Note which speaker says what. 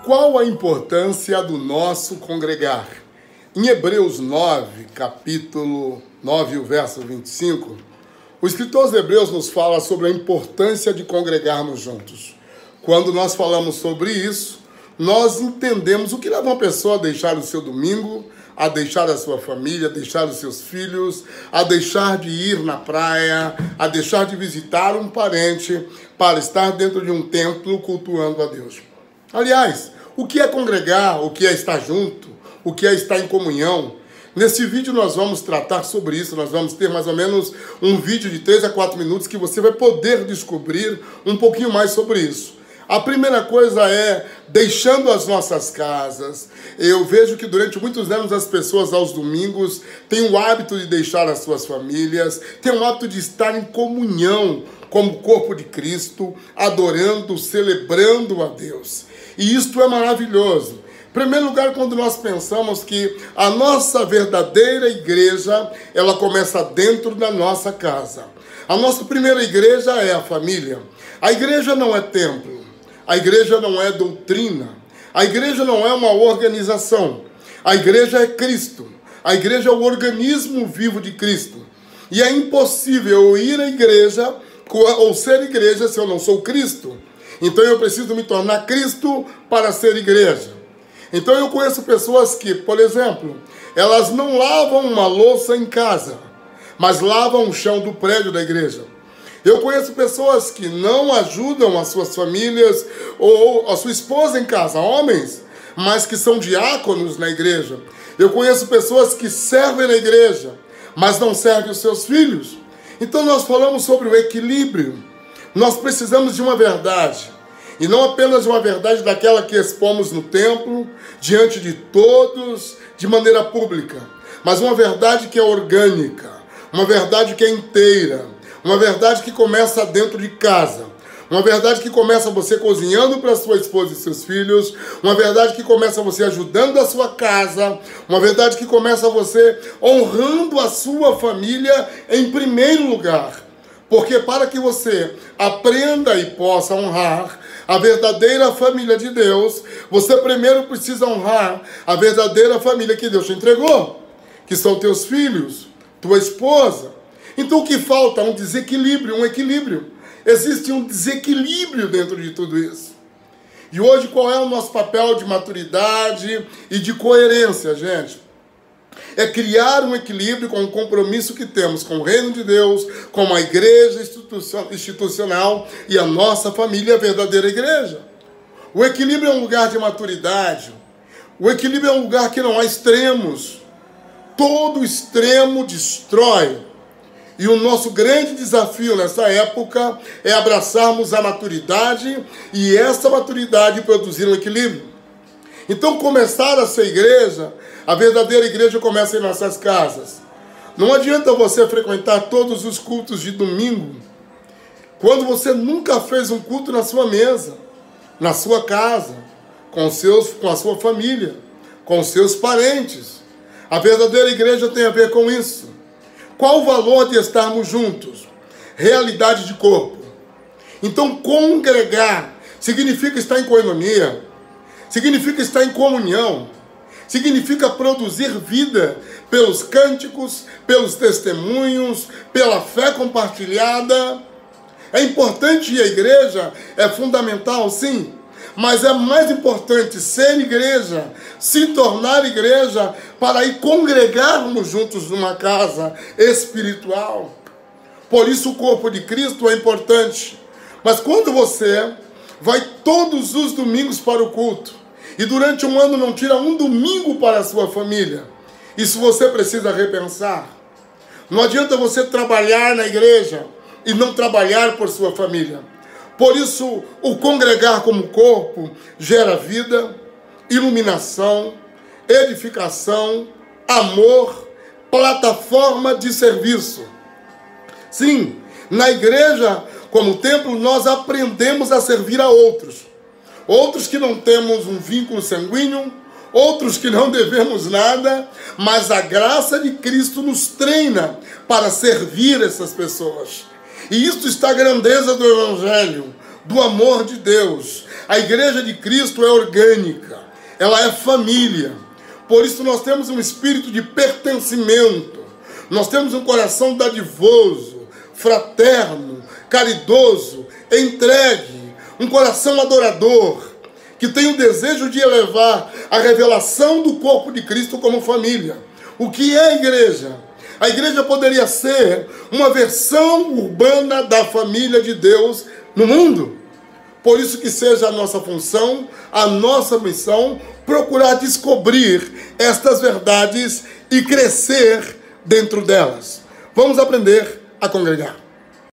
Speaker 1: Qual a importância do nosso congregar? Em Hebreus 9, capítulo 9, o verso 25, o escritor aos Hebreus nos fala sobre a importância de congregarmos juntos. Quando nós falamos sobre isso, nós entendemos o que leva uma pessoa a deixar o seu domingo, a deixar a sua família, a deixar os seus filhos, a deixar de ir na praia, a deixar de visitar um parente para estar dentro de um templo cultuando a Deus. Aliás, o que é congregar, o que é estar junto, o que é estar em comunhão? Nesse vídeo nós vamos tratar sobre isso, nós vamos ter mais ou menos um vídeo de 3 a 4 minutos que você vai poder descobrir um pouquinho mais sobre isso. A primeira coisa é deixando as nossas casas. Eu vejo que durante muitos anos as pessoas aos domingos têm o hábito de deixar as suas famílias, têm o hábito de estar em comunhão como corpo de Cristo, adorando, celebrando a Deus. E isto é maravilhoso. Em primeiro lugar, quando nós pensamos que a nossa verdadeira igreja, ela começa dentro da nossa casa. A nossa primeira igreja é a família. A igreja não é templo. A igreja não é doutrina. A igreja não é uma organização. A igreja é Cristo. A igreja é o organismo vivo de Cristo. E é impossível eu ir à igreja ou ser igreja se eu não sou Cristo. Então eu preciso me tornar Cristo para ser igreja. Então eu conheço pessoas que, por exemplo, elas não lavam uma louça em casa, mas lavam o chão do prédio da igreja. Eu conheço pessoas que não ajudam as suas famílias ou a sua esposa em casa, homens, mas que são diáconos na igreja. Eu conheço pessoas que servem na igreja, mas não servem os seus filhos. Então nós falamos sobre o equilíbrio. Nós precisamos de uma verdade, e não apenas de uma verdade daquela que expomos no templo, diante de todos, de maneira pública, mas uma verdade que é orgânica, uma verdade que é inteira, uma verdade que começa dentro de casa, uma verdade que começa você cozinhando para sua esposa e seus filhos, uma verdade que começa você ajudando a sua casa, uma verdade que começa você honrando a sua família em primeiro lugar. Porque para que você aprenda e possa honrar a verdadeira família de Deus, você primeiro precisa honrar a verdadeira família que Deus te entregou, que são teus filhos, tua esposa. Então o que falta? Um desequilíbrio, um equilíbrio. Existe um desequilíbrio dentro de tudo isso. E hoje qual é o nosso papel de maturidade e de coerência, gente? É criar um equilíbrio com o compromisso que temos com o reino de Deus, com a igreja institucional e a nossa família, a verdadeira igreja. O equilíbrio é um lugar de maturidade. O equilíbrio é um lugar que não há extremos. Todo extremo destrói. E o nosso grande desafio nessa época é abraçarmos a maturidade e essa maturidade produzir um equilíbrio. Então começar a ser igreja, a verdadeira igreja começa em nossas casas. Não adianta você frequentar todos os cultos de domingo quando você nunca fez um culto na sua mesa, na sua casa, com a sua família, com seus parentes. A verdadeira igreja tem a ver com isso. Qual o valor de estarmos juntos? Realidade de corpo. Então congregar significa estar em coinonia, significa estar em comunhão, significa produzir vida pelos cânticos, pelos testemunhos, pela fé compartilhada. É importante ir à igreja, é fundamental, sim, mas é mais importante ser igreja, se tornar igreja, para ir congregarmos juntos numa casa espiritual. Por isso o corpo de Cristo é importante. Mas quando você vai todos os domingos para o culto, e durante um ano não tira um domingo para a sua família, isso você precisa repensar. Não adianta você trabalhar na igreja e não trabalhar por sua família. Por isso, o congregar como corpo gera vida, iluminação, edificação, amor, plataforma de serviço. Sim, na igreja, como templo, nós aprendemos a servir a outros. Outros que não temos um vínculo sanguíneo, outros que não devemos nada, mas a graça de Cristo nos treina para servir essas pessoas. E isto está a grandeza do Evangelho. do amor de Deus. A igreja de Cristo é orgânica, ela é família. Por isso nós temos um espírito de pertencimento, nós temos um coração dadivoso, fraterno, caridoso, entregue, um coração adorador, que tem o desejo de elevar a revelação do corpo de Cristo como família. O que é a igreja? A igreja poderia ser uma versão urbana da família de Deus no mundo. Por isso que seja a nossa função, a nossa missão, procurar descobrir estas verdades e crescer dentro delas. Vamos aprender a congregar.